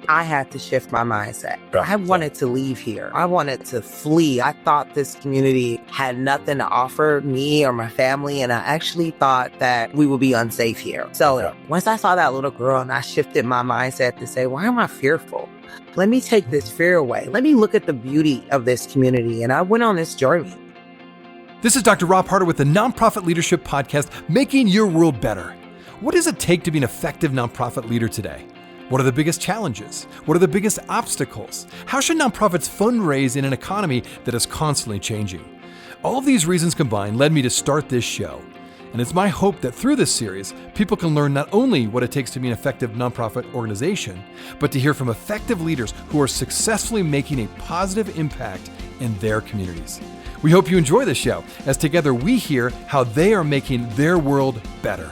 I had to shift my mindset. Yeah. I wanted to leave here. I wanted to flee. I thought this community had nothing to offer me or my family, and I actually thought that we would be unsafe here. So once I saw that little girl and I shifted my mindset to say, why am I fearful? Let me take this fear away. Let me look at the beauty of this community. And I went on this journey. This is Dr. Rob Harter with the Nonprofit Leadership Podcast, Making Your World Better. What does it take to be an effective nonprofit leader today? What are the biggest challenges? What are the biggest obstacles? How should nonprofits fundraise in an economy that is constantly changing? All of these reasons combined led me to start this show. And it's my hope that through this series, people can learn not only what it takes to be an effective nonprofit organization, but to hear from effective leaders who are successfully making a positive impact in their communities. We hope you enjoy this show, as together we hear how they are making their world better.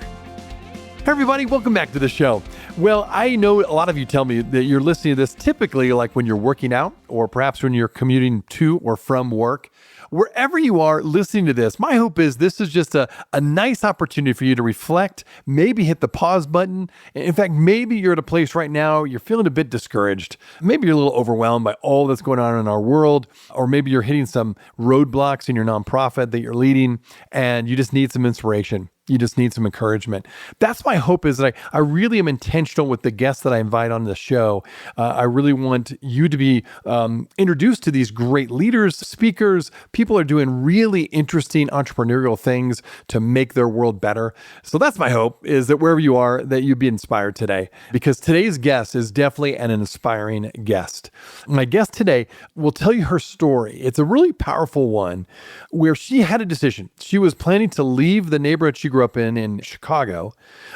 Hey everybody, welcome back to the show. Well, I know a lot of you tell me that you're listening to this typically like when you're working out or perhaps when you're commuting to or from work. Wherever you are listening to this, my hope is this is just a nice opportunity for you to reflect, maybe hit the pause button. In fact, maybe you're at a place right now, you're feeling a bit discouraged. Maybe you're a little overwhelmed by all that's going on in our world, or maybe you're hitting some roadblocks in your nonprofit that you're leading and you just need some inspiration. You just need some encouragement. That's my hope, is that I really am intentional with the guests that I invite on the show. I really want you to be introduced to these great leaders, speakers. People are doing really interesting entrepreneurial things to make their world better. So that's my hope, is that wherever you are, that you be inspired today, because today's guest is definitely an inspiring guest. My guest today will tell you her story. It's a really powerful one where she had a decision. She was planning to leave the neighborhood she grew up in Chicago,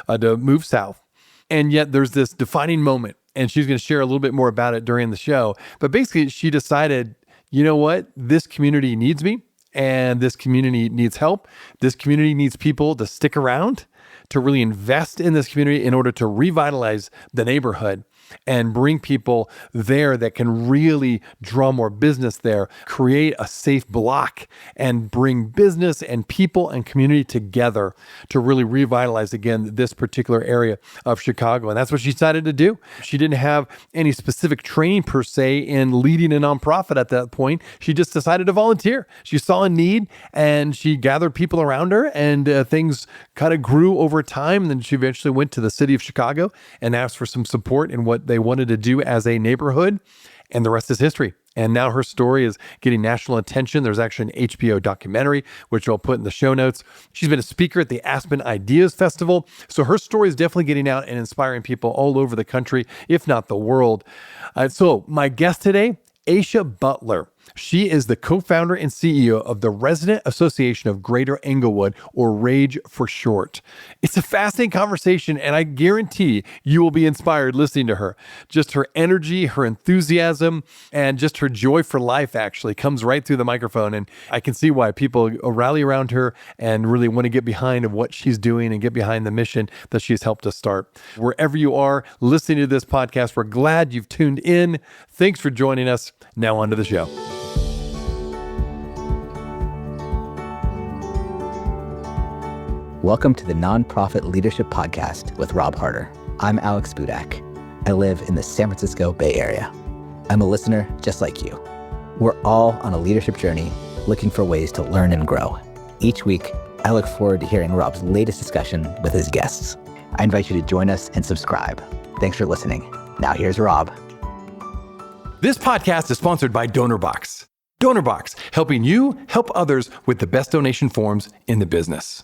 to move south. And yet there's this defining moment, and she's going to share a little bit more about it during the show. But basically she decided, you know what, this community needs me, and this community needs help. This community needs people to stick around, to really invest in this community in order to revitalize the neighborhood and bring people there that can really draw more business there, create a safe block, and bring business and people and community together to really revitalize, again, this particular area of Chicago. And that's what she decided to do. She didn't have any specific training per se in leading a nonprofit at that point. She just decided to volunteer. She saw a need and she gathered people around her, and things kind of grew over time. And then she eventually went to the city of Chicago and asked for some support in what they wanted to do as a neighborhood, and the rest is history. And now her story is getting national attention. There's actually an HBO documentary, which I'll put in the show notes. She's been a speaker at the Aspen Ideas Festival. So her story is definitely getting out and inspiring people all over the country, if not the world. So my guest today, Asiaha Butler. She is the co-founder and CEO of the Resident Association of Greater Englewood, or R.A.G.E for short. It's a fascinating conversation, and I guarantee you will be inspired listening to her. Just her energy, her enthusiasm, and just her joy for life actually comes right through the microphone. And I can see why people rally around her and really want to get behind what she's doing and get behind the mission that she's helped us start. Wherever you are listening to this podcast, we're glad you've tuned in. Thanks for joining us. Now on to the show. Welcome to the Nonprofit Leadership Podcast with Rob Harter. I'm Alex Budak. I live in the San Francisco Bay Area. I'm a listener just like you. We're all on a leadership journey looking for ways to learn and grow. Each week, I look forward to hearing Rob's latest discussion with his guests. I invite you to join us and subscribe. Thanks for listening. Now here's Rob. This podcast is sponsored by DonorBox. DonorBox, helping you help others with the best donation forms in the business.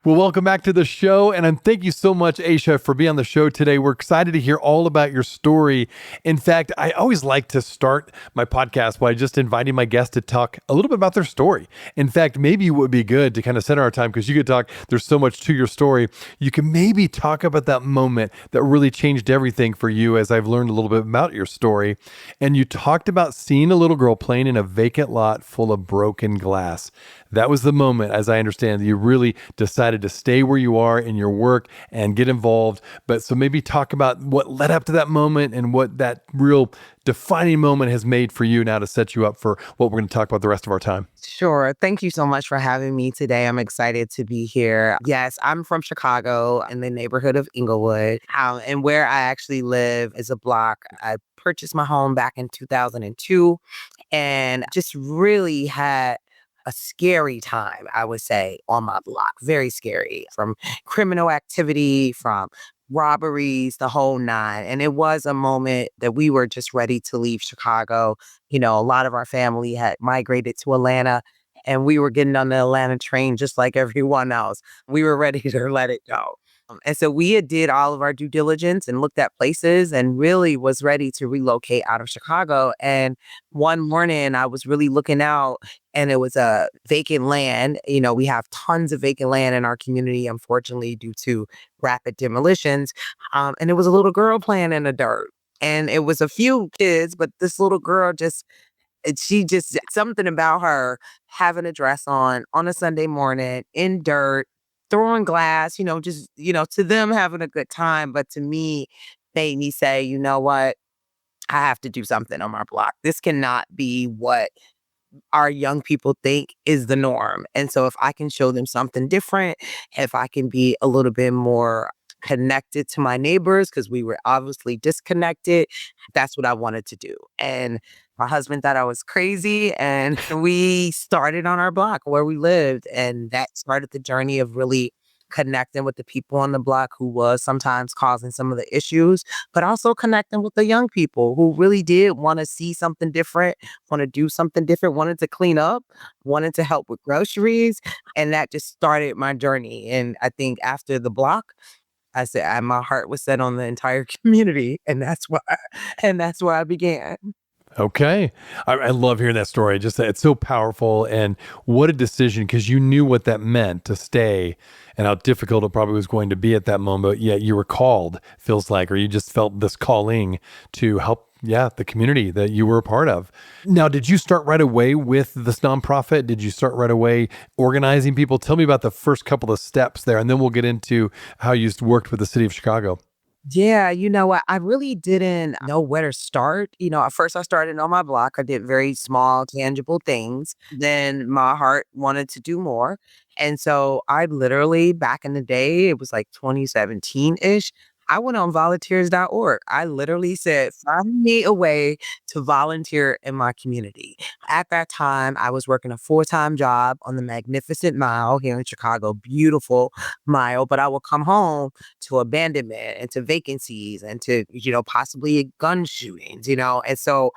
Well, welcome back to the show, and thank you so much, Asiaha, for being on the show today. We're excited to hear all about your story. In fact, I always like to start my podcast by just inviting my guests to talk a little bit about their story. In fact, maybe it would be good to kind of center our time, because you could talk, there's so much to your story. You can maybe talk about that moment that really changed everything for you, as I've learned a little bit about your story. And you talked about seeing a little girl playing in a vacant lot full of broken glass. That was the moment, as I understand, that you really decided to stay where you are in your work and get involved. But so maybe talk about what led up to that moment and what that real defining moment has made for you now to set you up for what we're going to talk about the rest of our time. Sure. Thank you so much for having me today. I'm excited to be here. Yes, I'm from Chicago in the neighborhood of Englewood. And where I actually live is a block. I purchased my home back in 2002 and just really had a scary time, I would say, on my block. Very scary, from criminal activity, from robberies, the whole nine. And it was a moment that we were just ready to leave Chicago. A lot of our family had migrated to Atlanta, and we were getting on the Atlanta train just like everyone else. We were ready to let it go. And so we had did all of our due diligence and looked at places and really was ready to relocate out of Chicago. And one morning I was really looking out, and it was a vacant land. We have tons of vacant land in our community, unfortunately, due to rapid demolitions. And it was a little girl playing in the dirt. And it was a few kids, but this little girl she just, something about her having a dress on a Sunday morning in dirt, throwing glass, just, to them having a good time. But to me, made me say, you know what? I have to do something on my block. This cannot be what our young people think is the norm. And so if I can show them something different, if I can be a little bit more connected to my neighbors, because we were obviously disconnected, that's what I wanted to do. And my husband thought I was crazy, and we started on our block where we lived. And that started the journey of really connecting with the people on the block who was sometimes causing some of the issues, but also connecting with the young people who really did want to see something different, want to do something different, wanted to clean up, wanted to help with groceries. And that just started my journey. And I think after the block, I said my heart was set on the entire community, and that's where I began. Okay. I love hearing that story. Just that it's so powerful, and what a decision, because you knew what that meant to stay and how difficult it probably was going to be at that moment. Yet you were called, feels like, or you just felt this calling to help, the community that you were a part of. Now, did you start right away with this nonprofit? Did you start right away organizing people? Tell me about the first couple of steps there, and then we'll get into how you worked with the city of Chicago. Yeah, you know what? I really didn't know where to start. At first I started on my block. I did very small, tangible things. Then my heart wanted to do more. And so I literally, back in the day, it was like 2017-ish, I went on volunteers.org. I literally said, find me a way to volunteer in my community. At that time, I was working a full-time job on the Magnificent Mile here in Chicago, beautiful mile, but I would come home to abandonment and to vacancies and to, possibly gun shootings. And so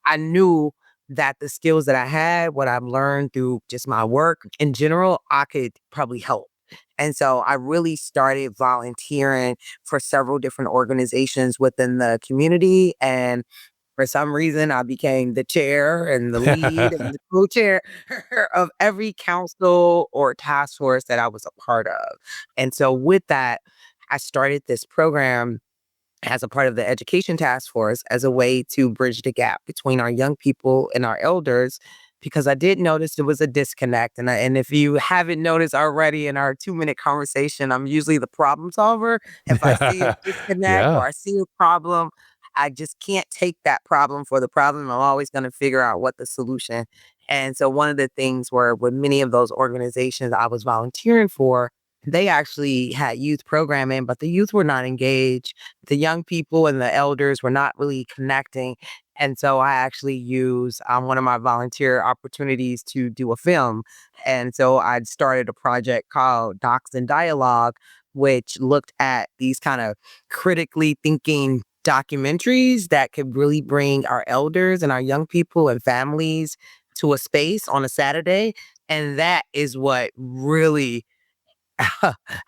I knew that the skills that I had, what I've learned through just my work in general, I could probably help. And so I really started volunteering for several different organizations within the community. And for some reason, I became the chair and the lead and the co-chair of every council or task force that I was a part of. And so with that, I started this program as a part of the education task force as a way to bridge the gap between our young people and our elders, because I did notice there was a disconnect. And if you haven't noticed already in our 2-minute conversation, I'm usually the problem solver. If I see a disconnect Yeah. or I see a problem, I just can't take that problem for the problem. I'm always going to figure out what the solution. And so one of the things were with many of those organizations I was volunteering for, they actually had youth programming, but the youth were not engaged. The young people and the elders were not really connecting. And so I actually used one of my volunteer opportunities to do a film. And so I'd started a project called Docs and Dialogue, which looked at these kind of critically thinking documentaries that could really bring our elders and our young people and families to a space on a Saturday. And that is what really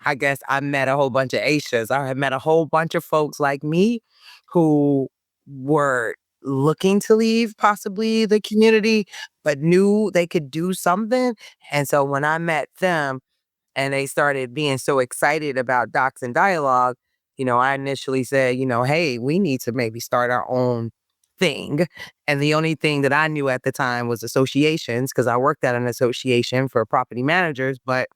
I guess I met a whole bunch of Asias. I had met a whole bunch of folks like me who were looking to leave possibly the community, but knew they could do something. And so when I met them and they started being so excited about Docs and Dialogue, I initially said, hey, we need to maybe start our own thing. And the only thing that I knew at the time was associations, because I worked at an association for property managers. But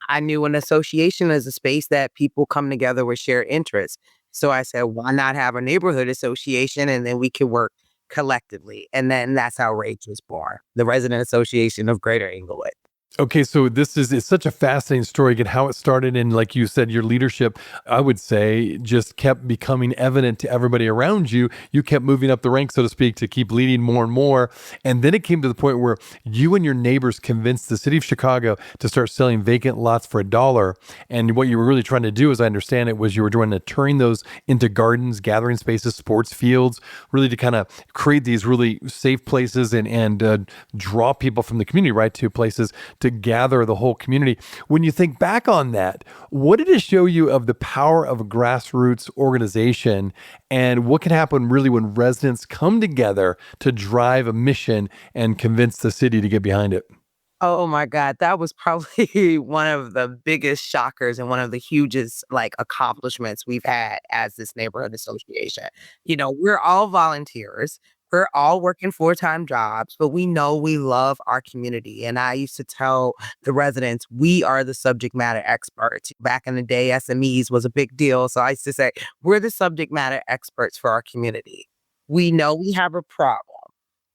I knew an association is a space that people come together with shared interests. So I said, why not have a neighborhood association, and then we can work collectively? And then that's how R.A.G.E was born, the Resident Association of Greater Englewood. Okay, so it's such a fascinating story, again, how it started. And like you said, your leadership, I would say, just kept becoming evident to everybody around you. You kept moving up the ranks, so to speak, to keep leading more and more. And then it came to the point where you and your neighbors convinced the city of Chicago to start selling vacant lots for $1. And what you were really trying to do, as I understand it, was you were trying to turn those into gardens, gathering spaces, sports fields, really to kind of create these really safe places and draw people from the community, right, to places to gather the whole community. When you think back on that, what did it show you of the power of a grassroots organization, and what can happen really when residents come together to drive a mission and convince the city to get behind it? Oh my God, that was probably one of the biggest shockers and one of the hugest accomplishments we've had as this neighborhood association. We're all volunteers. We're all working full-time jobs, but we know we love our community. And I used to tell the residents, we are the subject matter experts. Back in the day, SMEs was a big deal. So I used to say, we're the subject matter experts for our community. We know we have a problem,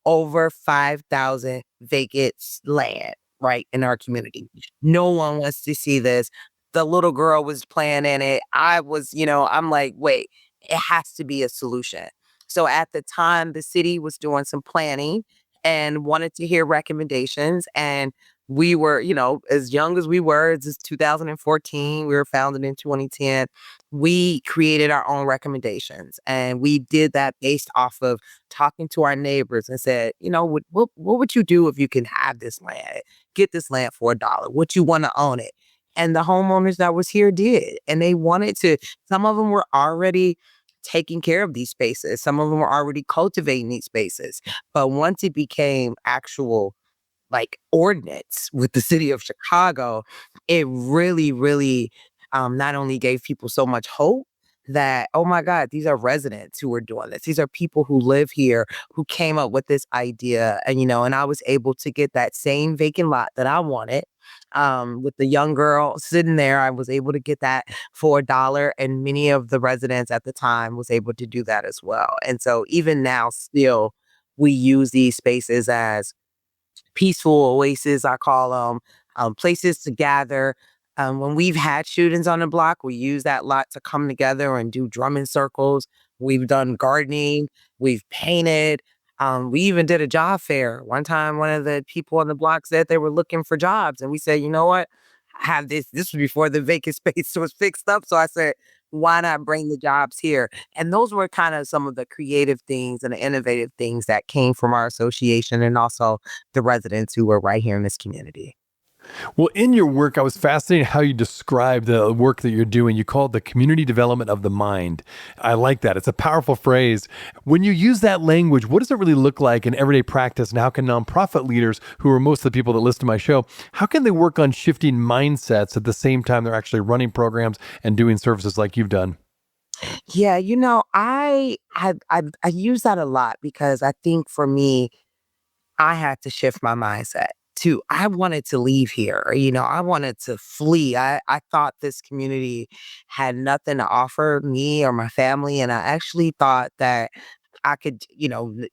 over 5,000 vacant land, right, in our community. No one wants to see this. The little girl was playing in it. I'm like, wait, it has to be a solution. So at the time, the city was doing some planning and wanted to hear recommendations. And we were, as young as we were, this is 2014, we were founded in 2010. We created our own recommendations, and we did that based off of talking to our neighbors and said, what would you do if you can have this land, get this land for $1? Would you want to own it? And the homeowners that was here did. And they wanted to, some of them were already taking care of these spaces. Some of them were already cultivating these spaces. But once it became actual ordinance with the city of Chicago, it really, really not only gave people so much hope that, oh my God, these are residents who are doing this. These are people who live here who came up with this idea. And I was able to get that same vacant lot that I wanted. With the young girl sitting there, I was able to get that for $1. And many of the residents at the time was able to do that as well. And so even now, still, we use these spaces as peaceful oases, I call them, places to gather. When we've had shootings on the block, we use that lot to come together and do drumming circles. We've done gardening. We've painted. We even did a job fair. One time, one of the people on the block said they were looking for jobs. And we said, you know what? I have this. This was before the vacant space was fixed up. So I said, why not bring the jobs here? And those were kind of some of the creative things and the innovative things that came from our association, and also the residents who were right here in this community. Well, in your work, I was fascinated how you describe the work that you're doing. You call it the community development of the mind. I like that. It's a powerful phrase. When you use that language, what does it really look like in everyday practice? And how can nonprofit leaders, who are most of the people that listen to my show, how can they work on shifting mindsets at the same time they're actually running programs and doing services like you've done? Yeah, I use that a lot because I think for me, I had to shift my mindset to I wanted to leave here. I wanted to flee. I thought this community had nothing to offer me or my family. And I actually thought that I could,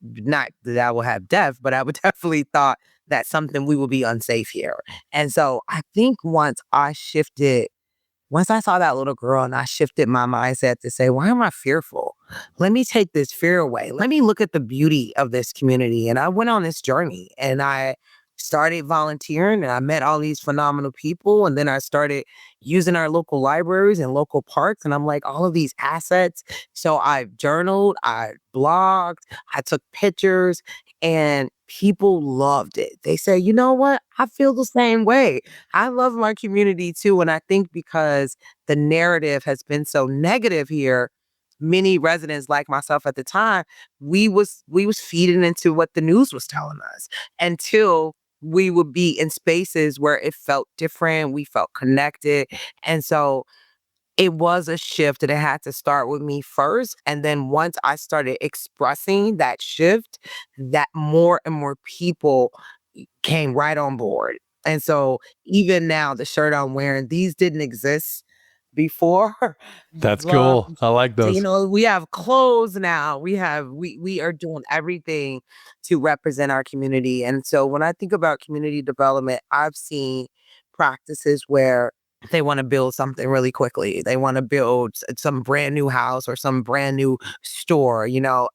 not that I would have death, but I would definitely thought that something we would be unsafe here. And so I think once I saw that little girl and I shifted my mindset to say, why am I fearful? Let me take this fear away. Let me look at the beauty of this community. And I went on this journey and I started volunteering and I met all these phenomenal people. And then I started using our local libraries and local parks. And I'm like, all of these assets. So I journaled, I blogged, I took pictures, and people loved it. They say, you know what? I feel the same way. I love my community too. And I think because the narrative has been so negative here, many residents like myself at the time, we was feeding into what the news was telling us until we would be in spaces where it felt different, we felt connected. And so it was a shift and it had to start with me first. And then once I started expressing that shift, that more and more people came right on board. And so even now, the shirt I'm wearing, these didn't exist before. That's Love. cool. I like So, those. we have clothes now. We are doing everything to represent our community. And so when I think about community development, I've seen practices where they want to build something really quickly. They want to build some brand new house or some brand new store,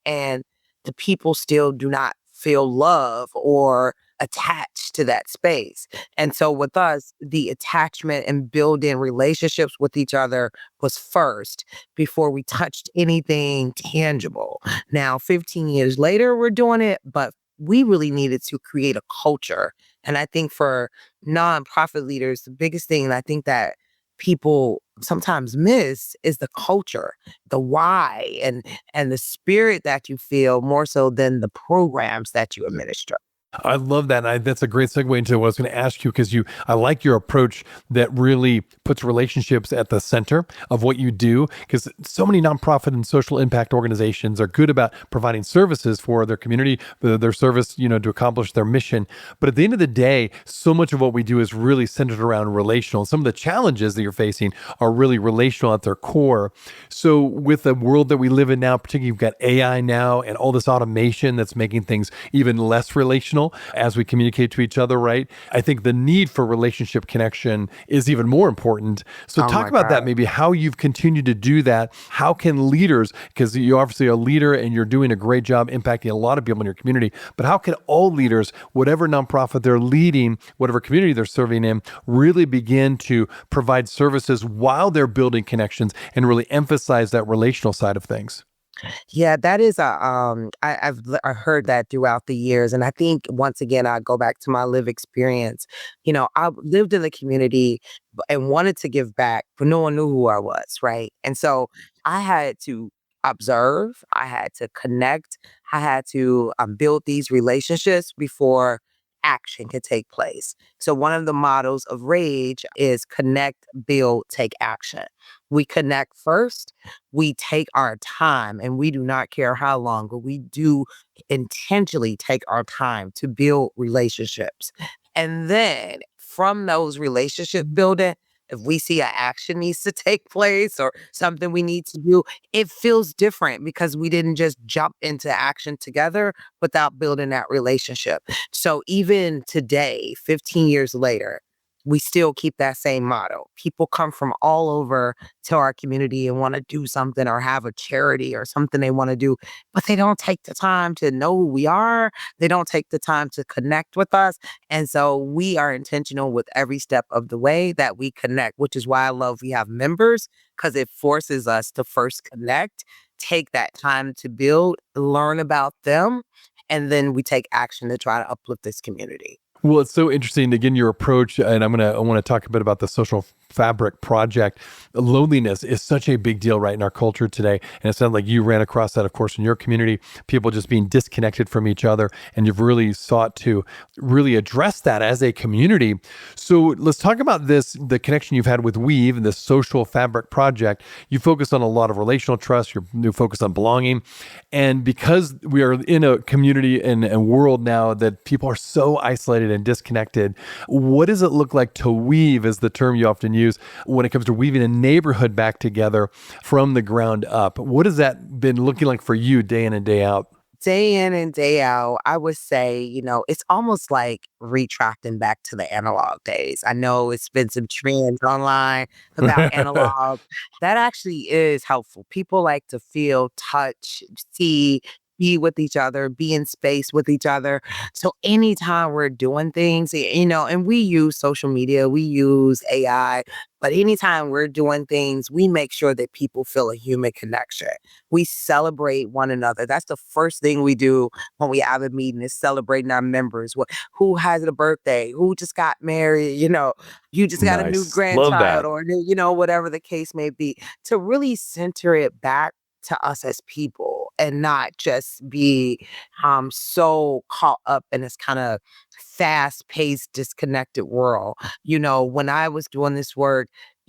and the people still do not feel love or attached to that space. And so with us, the attachment and building relationships with each other was first before we touched anything tangible. Now, 15 years later, we're doing it, but we really needed to create a culture. And I think for nonprofit leaders, the biggest thing, and I think that people sometimes miss is the culture, the why, and the spirit that you feel more so than the programs that you administer. I love that. That's a great segue into what I was going to ask you because I like your approach that really puts relationships at the center of what you do. Because so many nonprofit and social impact organizations are good about providing services for their community, their service, to accomplish their mission. But at the end of the day, so much of what we do is really centered around relational. Some of the challenges that you're facing are really relational at their core. So with the world that we live in now, particularly you've got AI now and all this automation that's making things even less relational as we communicate to each other, right? I think the need for relationship connection is even more important. So Oh talk my about that, God. maybe how you've continued to do that. How can leaders, because you're obviously a leader and you're doing a great job impacting a lot of people in your community, but how can all leaders, whatever nonprofit they're leading, whatever community they're serving in, really begin to provide services while they're building connections and really emphasize that relational side of things? Yeah, that is I heard that throughout the years, and I think once again I go back to my live experience. I lived in the community and wanted to give back, but no one knew who I was, right? And so I had to observe, I had to connect, I had to build these relationships before action could take place. So one of the models of R.A.G.E is connect, build, take action. We connect first, we take our time, and we do not care how long, but we do intentionally take our time to build relationships. And then from those relationship building, if we see an action needs to take place or something we need to do, it feels different because we didn't just jump into action together without building that relationship. So even today, 15 years later, we still keep that same motto. People come from all over to our community and want to do something or have a charity or something they want to do, but they don't take the time to know who we are. They don't take the time to connect with us. And so we are intentional with every step of the way that we connect, which is why I love we have members because it forces us to first connect, take that time to build, learn about them, and then we take action to try to uplift this community. Well, it's so interesting, again, your approach, and I want to talk a bit about the social fabric project. Loneliness is such a big deal right in our culture today. And it sounds like you ran across that, of course, in your community, people just being disconnected from each other. And you've really sought to really address that as a community. So let's talk about the connection you've had with Weave and the social fabric project. You focus on a lot of relational trust. You focus on belonging. And because we are in a community and a world now that people are so isolated and disconnected, what does it look like to weave, is the term you often use, when it comes to weaving a neighborhood back together from the ground up? What has that been looking like for you day in and day out? Day in and day out, I would say, it's almost like retracting back to the analog days. I know it's been some trends online about analog. That actually is helpful. People like to feel, touch, see, be with each other, be in space with each other. So anytime we're doing things, and we use social media, we use AI, but anytime we're doing things, we make sure that people feel a human connection. We celebrate one another. That's the first thing we do when we have a meeting, is celebrating our members. Who has a birthday? Who just got married? You just got a new Nice. Love grandchild that. or whatever the case may be, to really center it back to us as people and not just be so caught up in this kind of fast paced, disconnected world. When I was doing this work,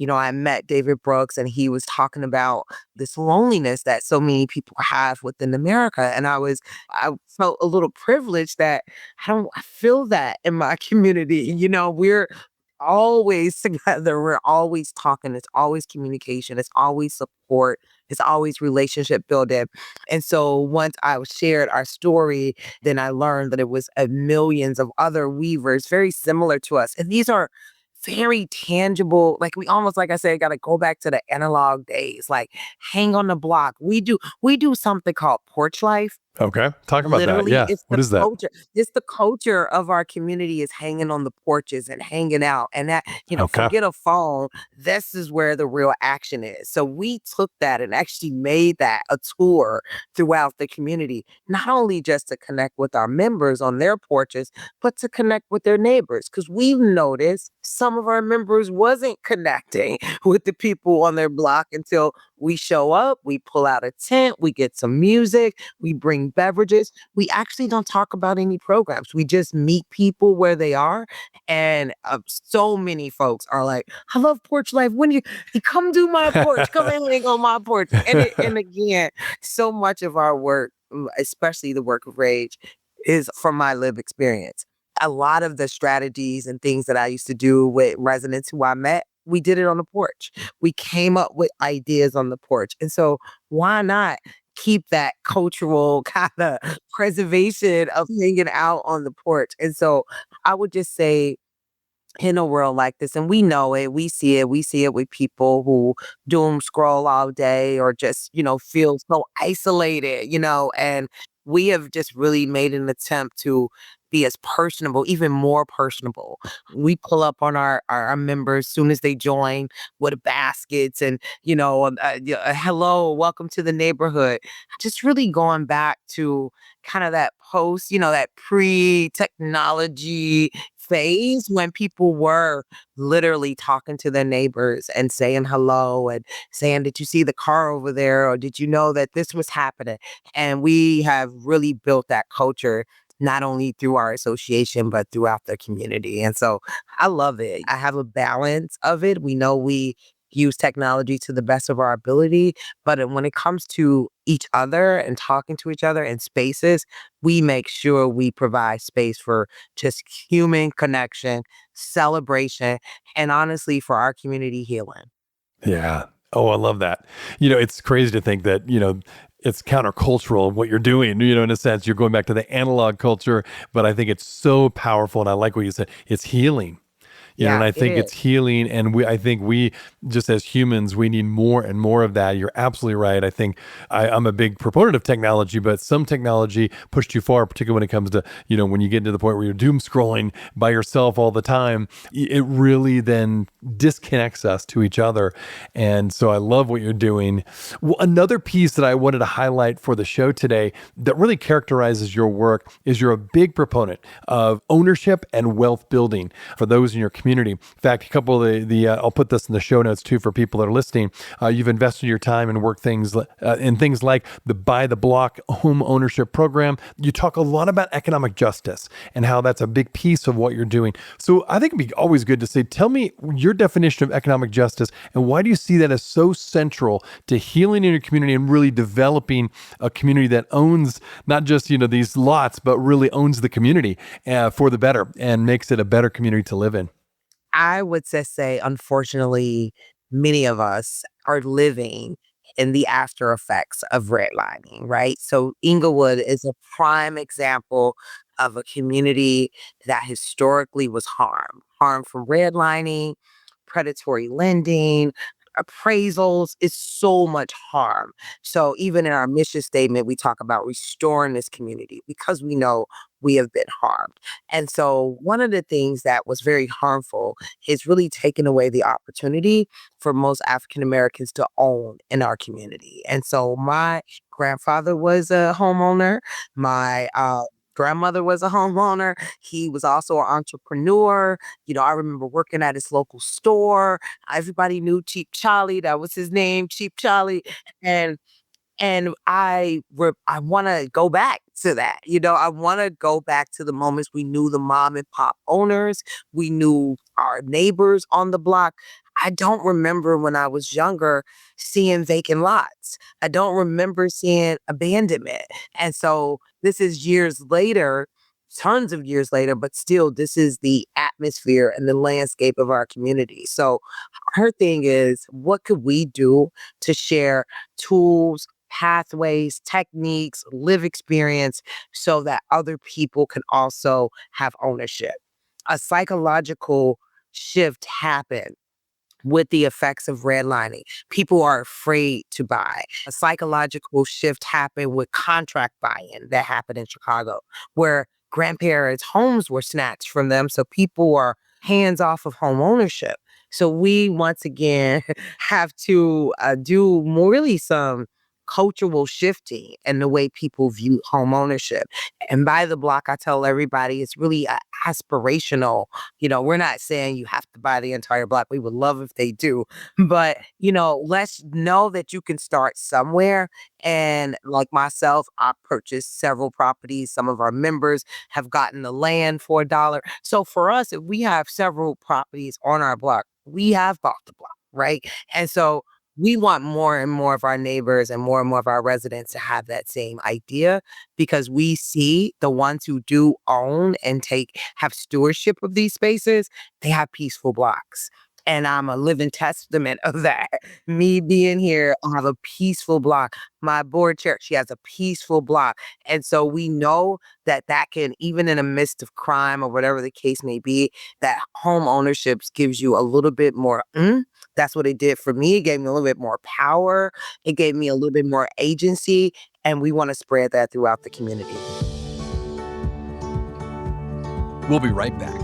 I met David Brooks and he was talking about this loneliness that so many people have within America. And I felt a little privileged that I feel that in my community. We're always together. We're always talking. It's always communication. It's always support. It's always relationship building. And so once I shared our story, then I learned that it was millions of other weavers very similar to us. And these are very tangible, like we almost, like I said, got to go back to the analog days, like hang on the block. We do something called porch life. Okay. Talk about that. Literally, Yeah. it's What the is that? culture. It's the culture of our community is hanging on the porches and hanging out. And that, Okay. forget a phone. This is where the real action is. So we took that and actually made that a tour throughout the community, not only just to connect with our members on their porches, but to connect with their neighbors. Because we've noticed some of our members wasn't connecting with the people on their block until we show up, we pull out a tent, we get some music, we bring beverages. We actually don't talk about any programs. We just meet people where they are. And so many folks are like, I love porch life. When you come do my porch, come and hang on my porch. And again, so much of our work, especially the work of R.A.G.E, is from my lived experience. A lot of the strategies and things that I used to do with residents who I met, we did it on the porch. We came up with ideas on the porch. And so why not keep that cultural kind of preservation of hanging out on the porch? And so I would just say, in a world like this, and we know it, we see it with people who doom scroll all day or just, feel so isolated, and we have just really made an attempt to be as personable, even more personable. We pull up on our members soon as they join with baskets and, hello, welcome to the neighborhood. Just really going back to kind of that post, that pre-technology phase when people were literally talking to their neighbors and saying hello and saying, did you see the car over there? Or did you know that this was happening? And we have really built that culture, not only through our association, but throughout the community. And so I love it. I have a balance of it. We know we use technology to the best of our ability, but when it comes to each other and talking to each other in spaces, we make sure we provide space for just human connection, celebration, and honestly, for our community healing. Yeah. Oh, I love that. It's crazy to think that, it's countercultural what you're doing, in a sense. You're going back to the analog culture, but I think it's so powerful. And I like what you said. It's healing. And Yeah, I it think is. it's healing. And I think we, just as humans, we need more and more of that. You're absolutely right. I think I'm a big proponent of technology, but some technology pushed too far, particularly when it comes to, when you get to the point where you're doom scrolling by yourself all the time, it really then disconnects us to each other. And so I love what you're doing. Well, another piece that I wanted to highlight for the show today that really characterizes your work is you're a big proponent of ownership and wealth building for those in your community. In fact, a couple of the I'll put this in the show notes too for people that are listening. You've invested your time and work things in things like the Buy the Block home ownership program. You talk a lot about economic justice and how that's a big piece of what you're doing. So I think it'd be always good to say, tell me your definition of economic justice and why do you see that as so central to healing in your community and really developing a community that owns not just these lots, but really owns the community for the better and makes it a better community to live in. I would just say, unfortunately, many of us are living in the after effects of redlining, right? So Englewood is a prime example of a community that historically was harmed from redlining, predatory lending, appraisals. It's so much harm. So even in our mission statement, we talk about restoring this community because we know we have been harmed. And so one of the things that was very harmful is really taking away the opportunity for most African Americans to own in our community. And so my grandfather was a homeowner. My grandmother was a homeowner. He was also an entrepreneur. I remember working at his local store. Everybody knew Cheap Charlie. That was his name, Cheap Charlie. And I want to go back to that. I want to go back to the moments we knew the mom and pop owners. We knew our neighbors on the block. I don't remember when I was younger seeing vacant lots. I don't remember seeing abandonment. And so this is years later, tons of years later, but still, this is the atmosphere and the landscape of our community. So her thing is, what could we do to share tools, pathways, techniques, live experience so that other people can also have ownership? A psychological shift happened with the effects of redlining. People are afraid to buy. A psychological shift happened with contract buy-in that happened in Chicago, where grandparents' homes were snatched from them. So people are hands off of home ownership. So we once again have to do more, really some cultural shifting in the way people view home ownership. And by the block, I tell everybody it's really aspirational. We're not saying you have to buy the entire block. We would love if they do. But, let's know that you can start somewhere. And like myself, I purchased several properties. Some of our members have gotten the land for $1. So for us, if we have several properties on our block, we have bought the block, right? And so we want more and more of our neighbors and more of our residents to have that same idea, because we see the ones who do own and have stewardship of these spaces, they have peaceful blocks. And I'm a living testament of that. Me being here, I have a peaceful block. My board chair, she has a peaceful block. And so we know that can, even in the midst of crime or whatever the case may be, that home ownership gives you a little bit more. That's what it did for me. It gave me a little bit more power. It gave me a little bit more agency. And we want to spread that throughout the community. We'll be right back.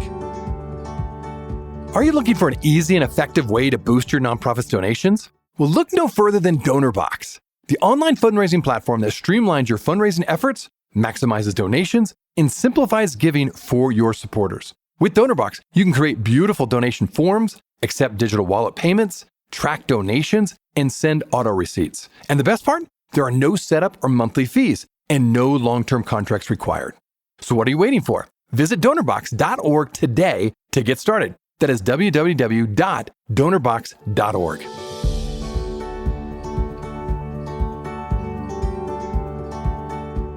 Are you looking for an easy and effective way to boost your nonprofit's donations? Well, look no further than DonorBox, the online fundraising platform that streamlines your fundraising efforts, maximizes donations, and simplifies giving for your supporters. With DonorBox, you can create beautiful donation forms, accept digital wallet payments, track donations, and send auto receipts. And the best part? There are no setup or monthly fees and no long-term contracts required. So what are you waiting for? Visit donorbox.org today to get started. That is www.donorbox.org.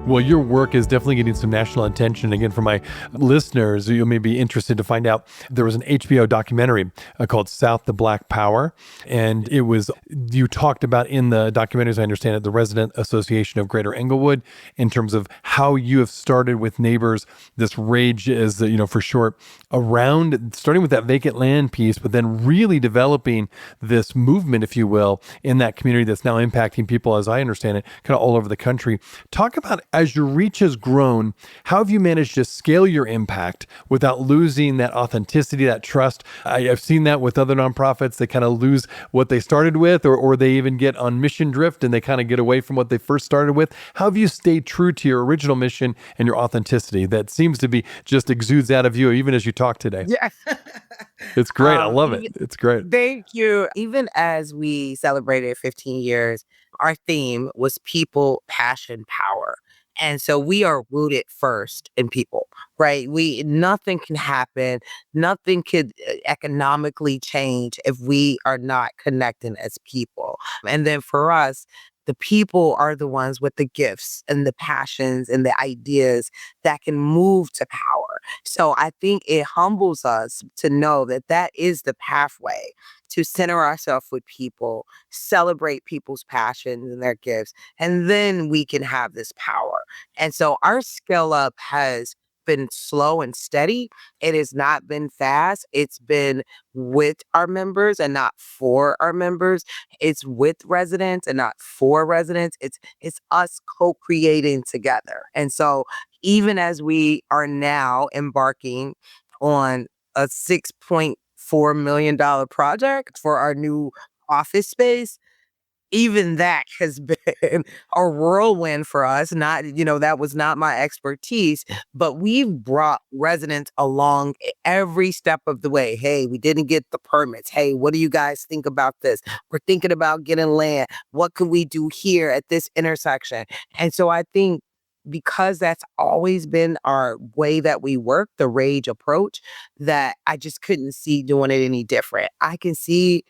Well, your work is definitely getting some national attention. Again, for my listeners, you may be interested to find out, there was an HBO documentary called South the Black Power. And you talked about in the documentary, as I understand it, the Resident Association of Greater Englewood, in terms of how you have started with neighbors, this R.A.G.E is, for short, around starting with that vacant land piece, but then really developing this movement, if you will, in that community that's now impacting people, as I understand it, kind of all over the country. Talk about, as your reach has grown, how have you managed to scale your impact without losing that authenticity, that trust? I've seen that with other nonprofits. They kind of lose what they started with, or they even get on mission drift and they kind of get away from what they first started with. How have you stayed true to your original mission and your authenticity that seems to be just exudes out of you, even as you talk today? Yeah. It's great. I love it. It's great. Thank you. Even as we celebrated 15 years, our theme was people, passion, power. And so we are rooted first in people, right? Nothing can happen. Nothing could economically change if we are not connecting as people. And then for us, the people are the ones with the gifts and the passions and the ideas that can move to power. So I think it humbles us to know that is the pathway to center ourselves with people, celebrate people's passions and their gifts, and then we can have this power. And so our scale up has been slow and steady. It has not been fast. It's been with our members and not for our members. It's with residents and not for residents. It's us co-creating together. And so even as we are now embarking on a $6.4 million project for our new office space, even that has been a whirlwind for us. That was not my expertise, but we've brought residents along every step of the way. Hey, we didn't get the permits. Hey, what do you guys think about this? We're thinking about getting land. What can we do here at this intersection? And so I think because that's always been our way that we work, the R.A.G.E approach, that I just couldn't see doing it any different. I can see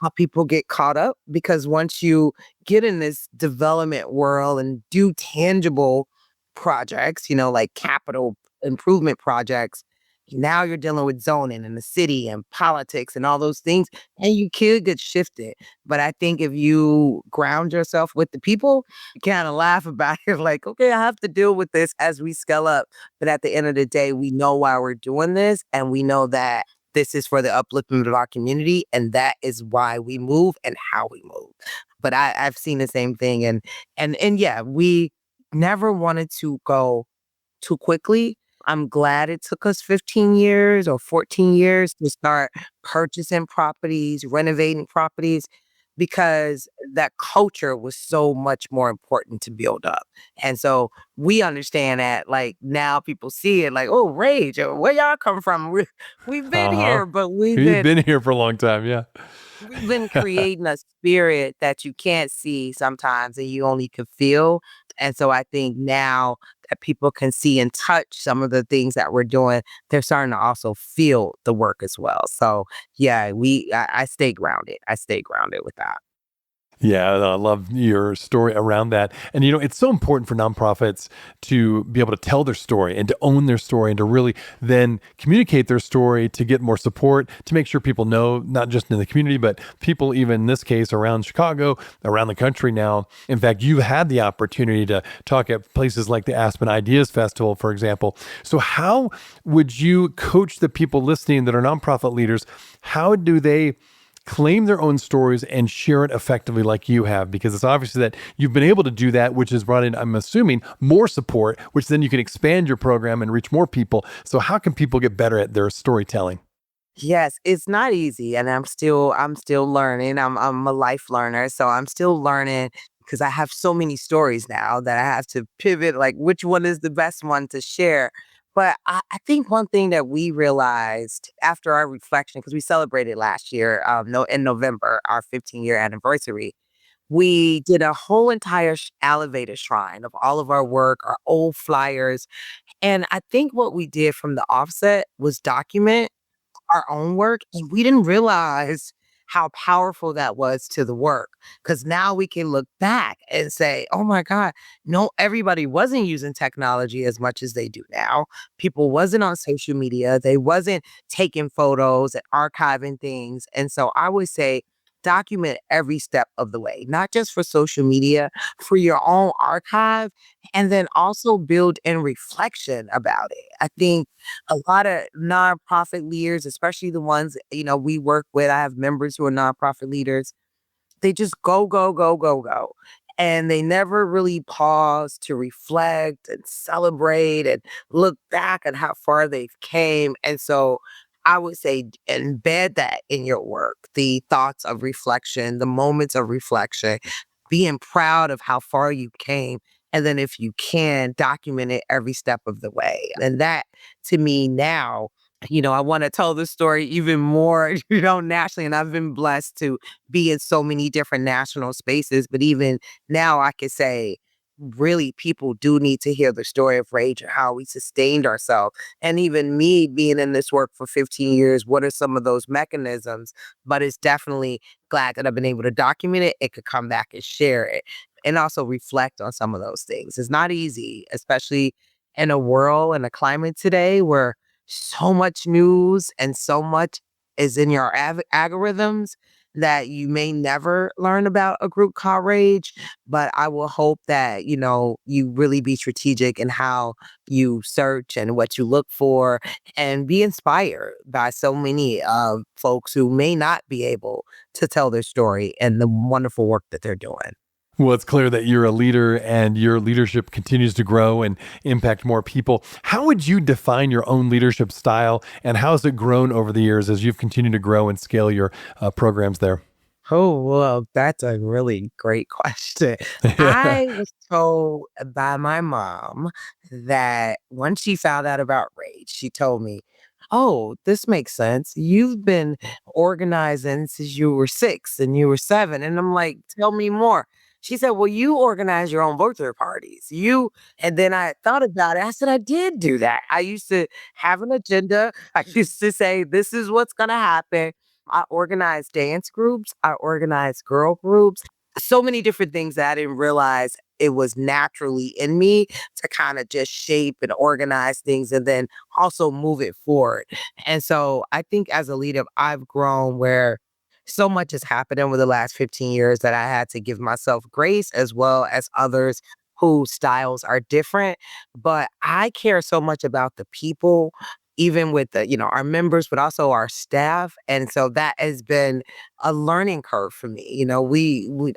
how people get caught up because once you get in this development world and do tangible projects, like capital improvement projects, now you're dealing with zoning and the city and politics and all those things, and you could get shifted. But I think if you ground yourself with the people, you kind of laugh about it like, okay, I have to deal with this as we scale up. But at the end of the day, we know why we're doing this, and we know that this is for the upliftment of our community, and that is why we move and how we move. But I've seen the same thing, and yeah, we never wanted to go too quickly. I'm glad it took us 15 years or 14 years to start purchasing properties, renovating properties, because that culture was so much more important to build up. And so we understand that, like, now people see it like, oh, R.A.G.E, where y'all come from? We've been Uh-huh. here, but You've been here for a long time, yeah. we've been creating a spirit that you can't see sometimes and you only can feel. And so I think now that people can see and touch some of the things that we're doing, they're starting to also feel the work as well. So yeah, I stay grounded. I stay grounded with that. Yeah, I love your story around that. And, it's so important for nonprofits to be able to tell their story and to own their story and to really then communicate their story to get more support, to make sure people know, not just in the community, but people, even in this case, around Chicago, around the country now. In fact, you've had the opportunity to talk at places like the Aspen Ideas Festival, for example. So how would you coach the people listening that are nonprofit leaders? How do they claim their own stories and share it effectively like you have? Because it's obviously that you've been able to do that, which has brought in, I'm assuming, more support, which then you can expand your program and reach more people. So how can people get better at their storytelling? Yes, it's not easy, and I'm still learning. I'm a life learner, so I'm still learning because I have so many stories now that I have to pivot, like which one is the best one to share. But I think one thing that we realized after our reflection, because we celebrated last year, no, in November, our 15-year anniversary, we did a whole entire elevator shrine of all of our work, our old flyers. And I think what we did from the offset was document our own work, and we didn't realize how powerful that was to the work. Because now we can look back and say, oh my God, no, everybody wasn't using technology as much as they do now. People wasn't on social media. They wasn't taking photos and archiving things. And so I would say document every step of the way, not just for social media, for your own archive, and then also build in reflection about it. I think a lot of nonprofit leaders, especially the ones, we work with, I have members who are nonprofit leaders, they just go, go, go, go, go. And they never really pause to reflect and celebrate and look back at how far they've came. And so I would say embed that in your work, the thoughts of reflection, the moments of reflection, being proud of how far you came. And then if you can, document it every step of the way. And that to me now, I want to tell the story even more, nationally. And I've been blessed to be in so many different national spaces. But even now, I could say, really, people do need to hear the story of R.A.G.E and how we sustained ourselves. And even me being in this work for 15 years, what are some of those mechanisms? But it's definitely glad that I've been able to document it. It could come back and share it and also reflect on some of those things. It's not easy, especially in a world and a climate today where so much news and so much is in your algorithms that you may never learn about a group called R.A.G.E. But I will hope that, you really be strategic in how you search and what you look for and be inspired by so many folks who may not be able to tell their story and the wonderful work that they're doing. Well, it's clear that you're a leader and your leadership continues to grow and impact more people. How would you define your own leadership style, and how has it grown over the years as you've continued to grow and scale your programs there? Oh, well, that's a really great question. Yeah. I was told by my mom that when she found out about R.A.G.E, she told me, oh, this makes sense. You've been organizing since you were 6 and you were 7. And I'm like, tell me more. She said, well, you organize your own birthday parties. And then I thought about it. I said, I did do that. I used to have an agenda. I used to say, this is what's going to happen. I organized dance groups. I organized girl groups. So many different things that I didn't realize it was naturally in me to kind of just shape and organize things and then also move it forward. And so I think as a leader, I've grown where so much has happened over the last 15 years that I had to give myself grace as well as others whose styles are different. But I care so much about the people, even with our members, but also our staff. And so that has been a learning curve for me.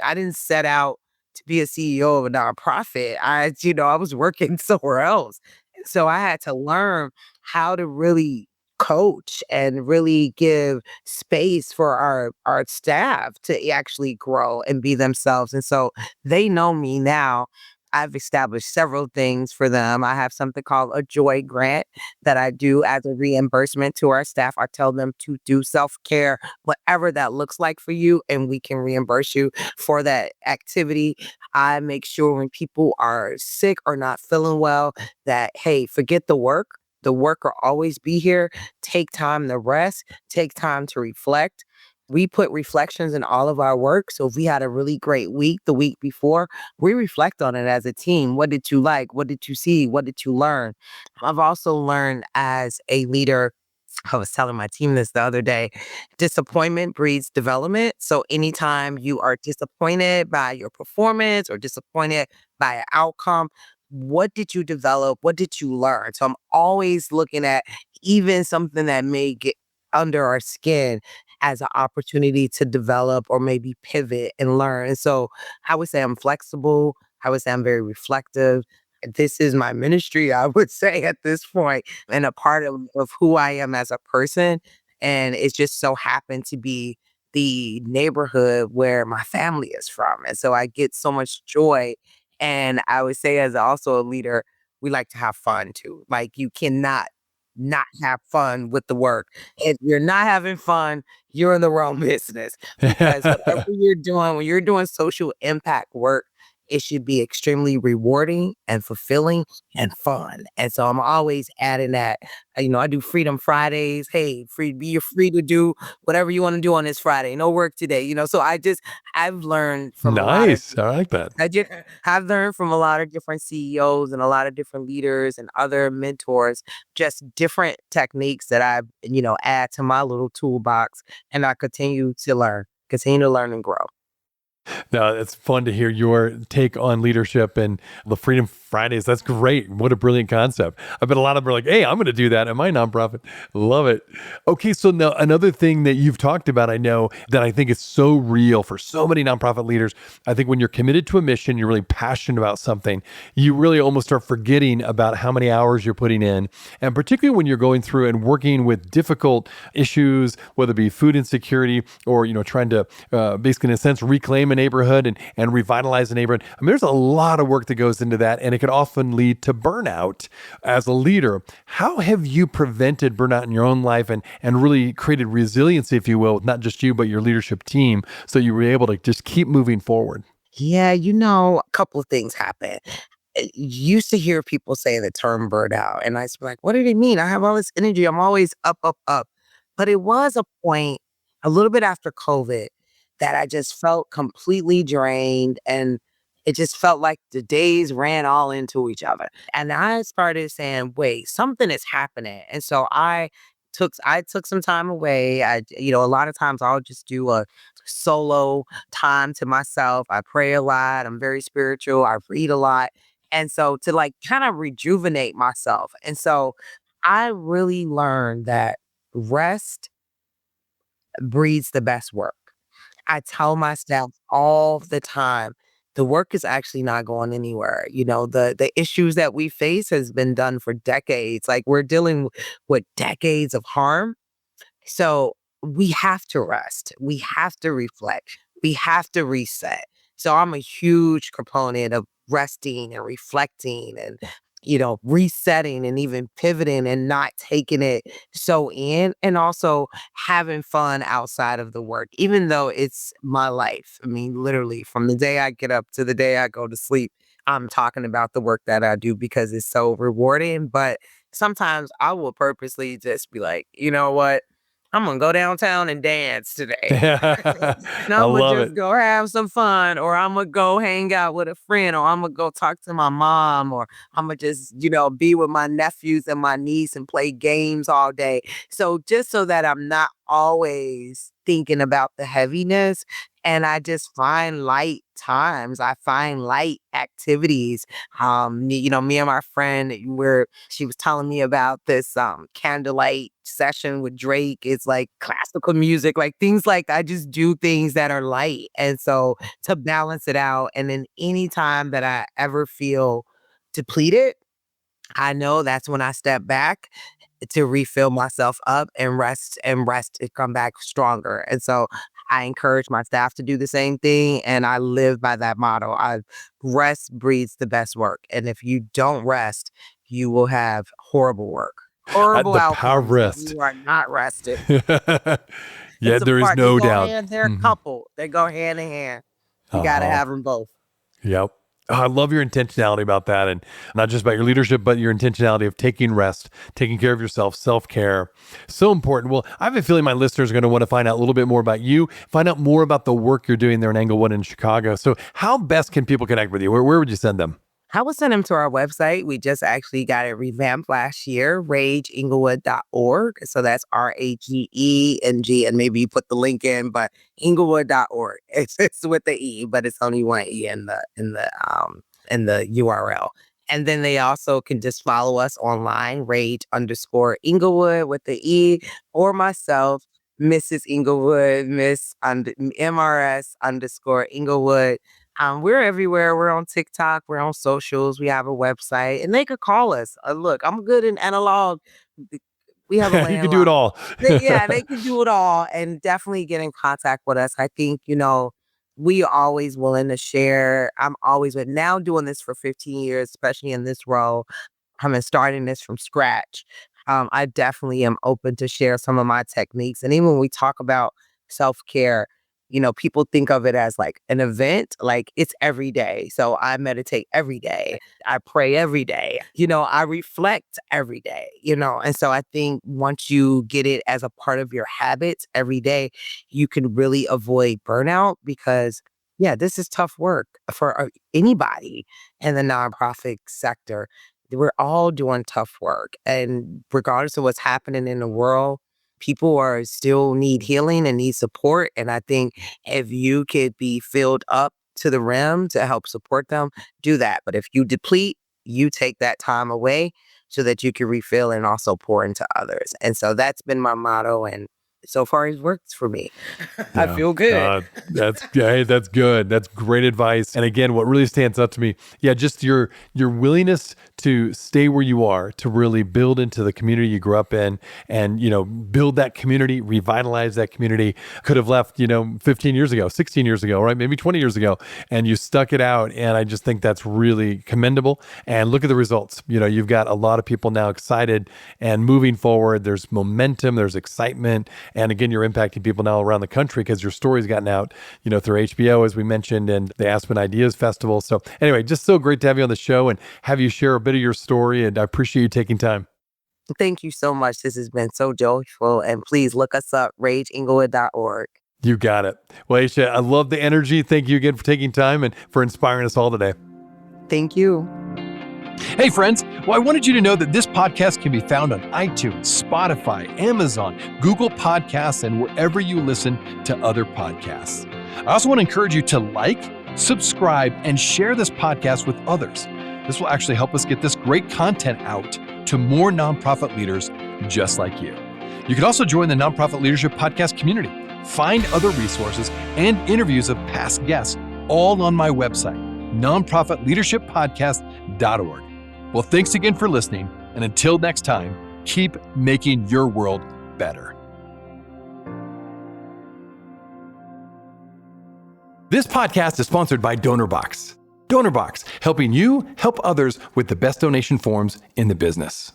I didn't set out to be a CEO of a nonprofit. I was working somewhere else. So I had to learn how to really coach and really give space for our staff to actually grow and be themselves. And so they know me now. I've established several things for them. I have something called a joy grant that I do as a reimbursement to our staff. I tell them to do self-care, whatever that looks like for you, and we can reimburse you for that activity. I make sure when people are sick or not feeling well that, hey, forget the work. The work will always be here. Take time to rest, take time to reflect. We put reflections in all of our work. So if we had a really great week the week before, we reflect on it as a team. What did you like? What did you see? What did you learn? I've also learned as a leader, I was telling my team this the other day, disappointment breeds development. So anytime you are disappointed by your performance or disappointed by an outcome, what did you develop? What did you learn? So I'm always looking at even something that may get under our skin as an opportunity to develop or maybe pivot and learn. And so I would say I'm flexible. I would say I'm very reflective. This is my ministry, I would say at this point, and a part of who I am as a person. And it's just so happened to be the neighborhood where my family is from. And so I get so much joy. And I would say, as also a leader, we like to have fun too. Like, you cannot not have fun with the work. If you're not having fun, you're in the wrong business, because whatever you're doing, when you're doing social impact work, it should be extremely rewarding and fulfilling and fun. And so I'm always adding that. I do Freedom Fridays. Hey, you're free to do whatever you want to do on this Friday. No work today. So I've learned from a lot of Nice. I like that. I've learned from a lot of different CEOs and a lot of different leaders and other mentors, just different techniques that add to my little toolbox, and I continue to learn and grow. No, it's fun to hear your take on leadership and the Freedom Fridays. That's great. What a brilliant concept. I bet a lot of them are like, hey, I'm going to do that at my nonprofit. Love it. Okay, so now another thing that you've talked about, I know that I think is so real for so many nonprofit leaders. I think when you're committed to a mission, you're really passionate about something, you really almost start forgetting about how many hours you're putting in. And particularly when you're going through and working with difficult issues, whether it be food insecurity or, trying to basically, in a sense, reclaim a neighborhood and revitalize a neighborhood. I mean, there's a lot of work that goes into that, and it could often lead to burnout as a leader. How have you prevented burnout in your own life and really created resiliency, if you will, not just you, but your leadership team, so you were able to just keep moving forward? Yeah, a couple of things happen. Used to hear people say the term burnout, and I was like, what do they mean? I have all this energy. I'm always up, up, up. But it was a point a little bit after COVID that I just felt completely drained, and it just felt like the days ran all into each other. And I started saying, wait, something is happening. And so I took some time away. A lot of times I'll just do a solo time to myself. I pray a lot. I'm very spiritual. I read a lot. And so to kind of rejuvenate myself. And so I really learned that rest breeds the best work. I tell my staff all the time, the work is actually not going anywhere. The issues that we face has been done for decades. Like, we're dealing with decades of harm. So we have to rest. We have to reflect. We have to reset. So I'm a huge proponent of resting and reflecting and resetting and even pivoting and not taking it so in, and also having fun outside of the work, even though it's my life. I mean, literally from the day I get up to the day I go to sleep, I'm talking about the work that I do because it's so rewarding. But sometimes I will purposely just be like, you know what? I'm going to go downtown and dance today. And I I'm going to love just it. go have some fun, or I'm going to go hang out with a friend, or I'm going to go talk to my mom, or I'm going to just, be with my nephews and my niece and play games all day. So just so that I'm not always thinking about the heaviness, and I just find light times. I find light activities. Me and my friend, she was telling me about this candlelight session with R.A.G.E. It's like classical music, like things like I just do things that are light. And so to balance it out, and then anytime that I ever feel depleted, I know that's when I step back to refill myself up and rest and come back stronger. And so I encourage my staff to do the same thing. And I live by that motto. Rest breeds the best work. And if you don't rest, you will have horrible work, horrible The power of outcomes if rest. you are not rested. Yeah, It's a there is part. They no go doubt. hand, they're a couple. They go hand in hand. You got to Uh-huh. have them both. Yep. Oh, I love your intentionality about that, and not just about your leadership, but your intentionality of taking rest, taking care of yourself, self-care. So important. Well, I have a feeling my listeners are going to want to find out a little bit more about you, find out more about the work you're doing there in Englewood and Chicago. So how best can people connect with you? Where would you send them? I will send them to our website. We just actually got it revamped last year, RAGEenglewood.org. So that's R-A.G.E. and G, and maybe you put the link in, but Englewood.org. It's with the E, but it's only one E in the URL. And then they also can just follow us online, Rage_Englewood with the E, or myself, Mrs. Englewood, MRS_Englewood. We're everywhere. We're on TikTok. We're on socials. We have a website, and they could call us. Look, I'm good in analog. We have a landline. You can do it all. They can do it all, and definitely get in contact with us. I think, we are always willing to share. I'm always now doing this for 15 years, especially in this role. Starting this from scratch. I definitely am open to share some of my techniques. And even when we talk about self-care, people think of it as like an event, like it's every day. So I meditate every day. I pray every day. I reflect every day, and so I think once you get it as a part of your habits every day, you can really avoid burnout because, yeah, this is tough work for anybody in the nonprofit sector. We're all doing tough work. And regardless of what's happening in the world, people are still need healing and need support. And I think if you could be filled up to the rim to help support them, do that. But if you deplete, you take that time away so that you can refill and also pour into others. And so that's been my motto. And so far it works for me. I feel good. That's good. That's great advice. And again, what really stands out to me, just your willingness to stay where you are, to really build into the community you grew up in, and build that community, revitalize that community. Could have left 15 years ago, 16 years ago, right? Maybe 20 years ago, and you stuck it out. And I just think that's really commendable. And look at the results. You've got a lot of people now excited and moving forward. There's momentum, there's excitement. And again, you're impacting people now around the country because your story's gotten out, through HBO, as we mentioned, and the Aspen Ideas Festival. So anyway, just so great to have you on the show and have you share a bit of your story. And I appreciate you taking time. Thank you so much. This has been so joyful. And please look us up, RAGEenglewood.org. You got it. Well, Aisha, I love the energy. Thank you again for taking time and for inspiring us all today. Thank you. Hey, friends. Well, I wanted you to know that this podcast can be found on iTunes, Spotify, Amazon, Google Podcasts, and wherever you listen to other podcasts. I also want to encourage you to like, subscribe, and share this podcast with others. This will actually help us get this great content out to more nonprofit leaders just like you. You can also join the Nonprofit Leadership Podcast community. Find other resources and interviews of past guests all on my website, nonprofitleadershippodcast.org. Well, thanks again for listening, and until next time, keep making your world better. This podcast is sponsored by DonorBox. DonorBox, helping you help others with the best donation forms in the business.